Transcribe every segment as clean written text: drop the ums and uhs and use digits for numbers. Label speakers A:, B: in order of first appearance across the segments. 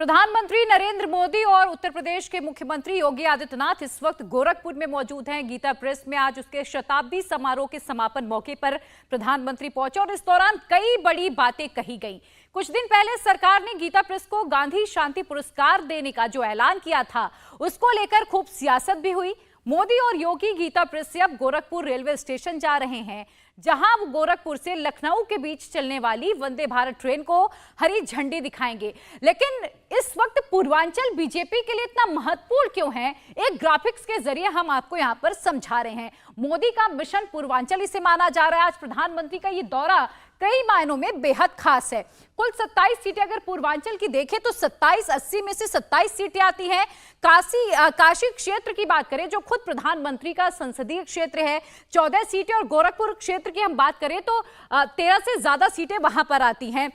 A: प्रधानमंत्री नरेंद्र मोदी और उत्तर प्रदेश के मुख्यमंत्री योगी आदित्यनाथ इस वक्त गोरखपुर में मौजूद हैं। गीता प्रेस में आज उसके शताब्दी समारोह के समापन मौके पर प्रधानमंत्री पहुंचे और इस दौरान कई बड़ी बातें कही गई। कुछ दिन पहले सरकार ने गीता प्रेस को गांधी शांति पुरस्कार देने का जो ऐलान किया था, उसको लेकर खूब सियासत भी हुई। मोदी और योगी गीता प्रेस से अब गोरखपुर रेलवे स्टेशन जा रहे हैं, जहां वो गोरखपुर से लखनऊ के बीच चलने वाली वंदे भारत ट्रेन को हरी झंडी दिखाएंगे। लेकिन इस वक्त पूर्वांचल बीजेपी के लिए इतना महत्वपूर्ण क्यों है, एक ग्राफिक्स के जरिए हम आपको यहां पर समझा रहे हैं। मोदी का मिशन पूर्वांचल इसे माना जा रहा है। आज प्रधानमंत्री का ये दौरा कई मायनों में बेहद खास है। कुल 27 सीटें अगर पूर्वांचल की देखें तो 27-80 में से 27 सीटें आती हैं। काशी क्षेत्र की बात करें, जो खुद प्रधानमंत्री का संसदीय क्षेत्र है, 14 सीटें, और गोरखपुर क्षेत्र की हम बात करें तो 13 से ज्यादा सीटें वहां पर आती हैं।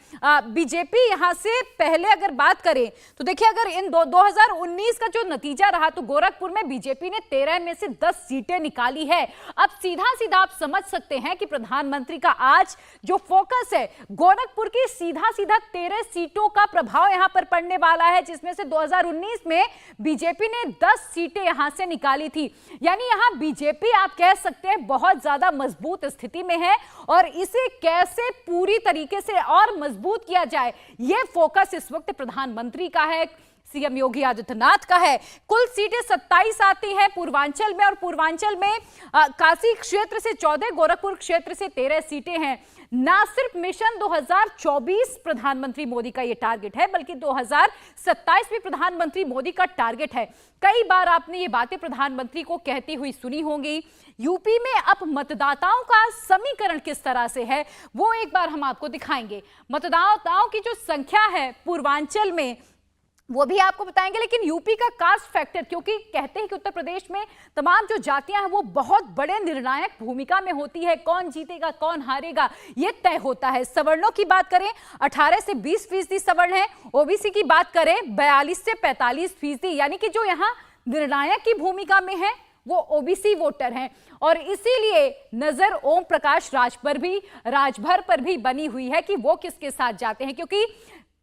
A: बीजेपी यहां से पहले अगर बात करें तो देखिए, अगर इन 2019 का जो नतीजा रहा तो गोरखपुर में बीजेपी ने 13 में से 10 सीटें निकाली है। अब सीधा सीधा आप समझ सकते हैं कि प्रधानमंत्री का आज जो फोकस है, गोरखपुर की सीधा 13 सीटों का प्रभाव यहां पर पड़ने वाला है, जिसमें से 2019 में बीजेपी ने 10 सीटें यहां से निकाली थी। यानी यहां बीजेपी आप कह सकते हैं बहुत ज्यादा मजबूत स्थिति में है, और इसे कैसे पूरी तरीके से और मजबूत किया जाए, यह फोकस इस वक्त प्रधानमंत्री का है, सीएम योगी आदित्यनाथ का है। कुल सीटें 27 आती हैं पूर्वांचल में, और पूर्वांचल में काशी क्षेत्र से 14, गोरखपुर क्षेत्र से 13 सीटें हैं। ना सिर्फ मिशन 2024 प्रधानमंत्री मोदी का यह टारगेट है, बल्कि 2027 में प्रधानमंत्री मोदी का टारगेट है। कई बार आपने ये बातें प्रधानमंत्री को कहती हुई सुनी होंगी। यूपी में अब मतदाताओं का समीकरण किस तरह से है, वो एक बार हम आपको दिखाएंगे। मतदाताओं की जो संख्या है पूर्वांचल में, वो भी आपको बताएंगे। लेकिन यूपी का कास्ट फैक्टर, क्योंकि कहते हैं कि उत्तर प्रदेश में तमाम जो जातियां हैं वो बहुत बड़े निर्णायक भूमिका में होती है। कौन जीतेगा कौन हारेगा ये तय होता है। सवर्णों की बात करें 18 से 20% सवर्ण है। ओबीसी की बात करें 42 से 45%, यानी कि जो यहाँ निर्णायक की भूमिका में है वो ओबीसी वोटर हैं। और इसीलिए नजर ओम प्रकाश राजभर पर भी बनी हुई है कि वो किसके साथ जाते हैं, क्योंकि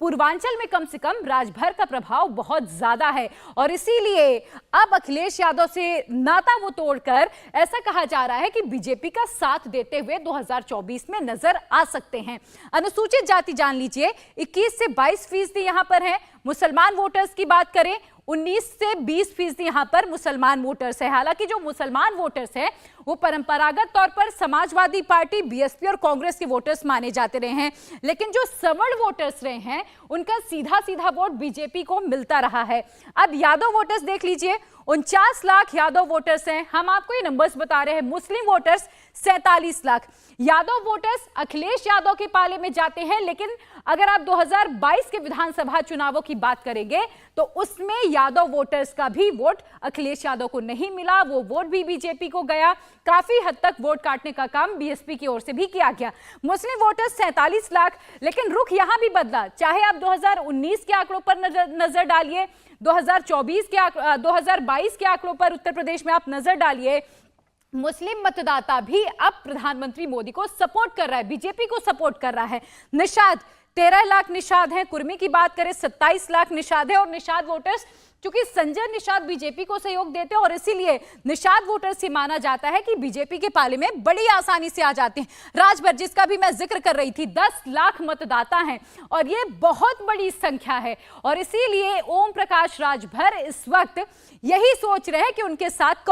A: पूर्वांचल में कम से कम राजभर का प्रभाव बहुत ज्यादा है। और इसीलिए अब अखिलेश यादव से नाता वो तोड़कर ऐसा कहा जा रहा है कि बीजेपी का साथ देते हुए 2024 में नजर आ सकते हैं। अनुसूचित जाति जान लीजिए 21 से 22% यहां पर है। मुसलमान वोटर्स की बात करें 19 से 20% यहां पर मुसलमान वोटर्स है। हालांकि जो मुसलमान वोटर्स हैं वो परंपरागत तौर पर समाजवादी पार्टी, बीएसपी और कांग्रेस के वोटर्स माने जाते रहे हैं, लेकिन जो सवर्ण वोटर्स रहे हैं उनका सीधा वोट बीजेपी को मिलता रहा है। अब यादव वोटर्स देख लीजिए, 49 लाख यादव वोटर्स हैं। हम आपको ये नंबर्स बता रहे हैं। मुस्लिम वोटर्स 47 लाख। यादव वोटर्स अखिलेश यादव के पाले में जाते हैं, लेकिन अगर आप 2022 के विधानसभा चुनावों की बात करेंगे तो उसमें यादव वोटर्स का भी वोट अखिलेश यादव को नहीं मिला, वो वोट भी बीजेपी को गया। काफी हद तक वोट काटने का काम बीएसपी की ओर से भी किया गया। मुस्लिम वोटर्स 47 लाख, लेकिन रुख यहां भी बदला। चाहे आप 2019 के आंकड़ों पर नजर डालिए, 2022 के आंकड़ों पर उत्तर प्रदेश में आप नजर डालिए, मुस्लिम मतदाता भी अब प्रधानमंत्री मोदी को सपोर्ट कर रहा है, बीजेपी को सपोर्ट कर रहा है। निषाद 13 लाख निषाद है। कुर्मी की बात करें 27 लाख निषाद है। और निषाद वोटर्स, क्योंकि संजय निषाद बीजेपी को सहयोग देते हैं और इसीलिए निषाद वोटर्स से माना जाता है कि बीजेपी के पाले में बड़ी आसानी से आ जाते हैं। राजभर, जिसका भी मैं जिक्र कर रही थी, 10 लाख मतदाता हैं और ये बहुत बड़ी संख्या है। और इसीलिए ओम प्रकाश राजभर इस वक्त यही सोच रहे हैं कि उनके साथ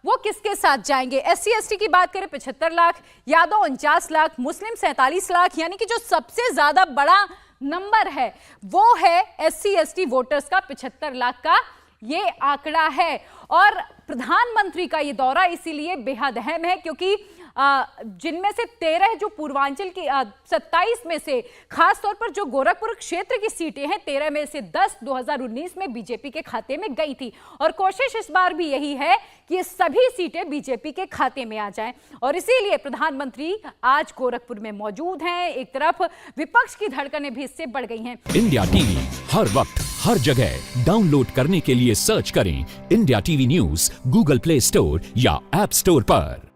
A: वो किसके साथ जाएंगे। एससी एसटी की बात करें 75 लाख, यादव 49 लाख, मुस्लिम 47 लाख, यानी कि जो सबसे ज्यादा बड़ा नंबर है वो है एससी एसटी वोटर्स का 75 लाख का ये आंकड़ा है। और प्रधानमंत्री का ये दौरा इसीलिए बेहद अहम है, क्योंकि जिनमें से 13 जो पूर्वांचल की 27 में से खास तौर पर जो गोरखपुर क्षेत्र की सीटें हैं, 13 में से 10 2019 में बीजेपी के खाते में गई थी। और कोशिश इस बार भी यही है कि ये सभी सीटें बीजेपी के खाते में आ जाएं। और इसीलिए प्रधानमंत्री आज गोरखपुर में मौजूद हैं। एक तरफ विपक्ष की धड़कनें भी इससे बढ़ गई हैं।
B: इंडिया टीवी हर वक्त हर जगह डाउनलोड करने के लिए सर्च करें India TV news Google play store या ऐप स्टोर पर।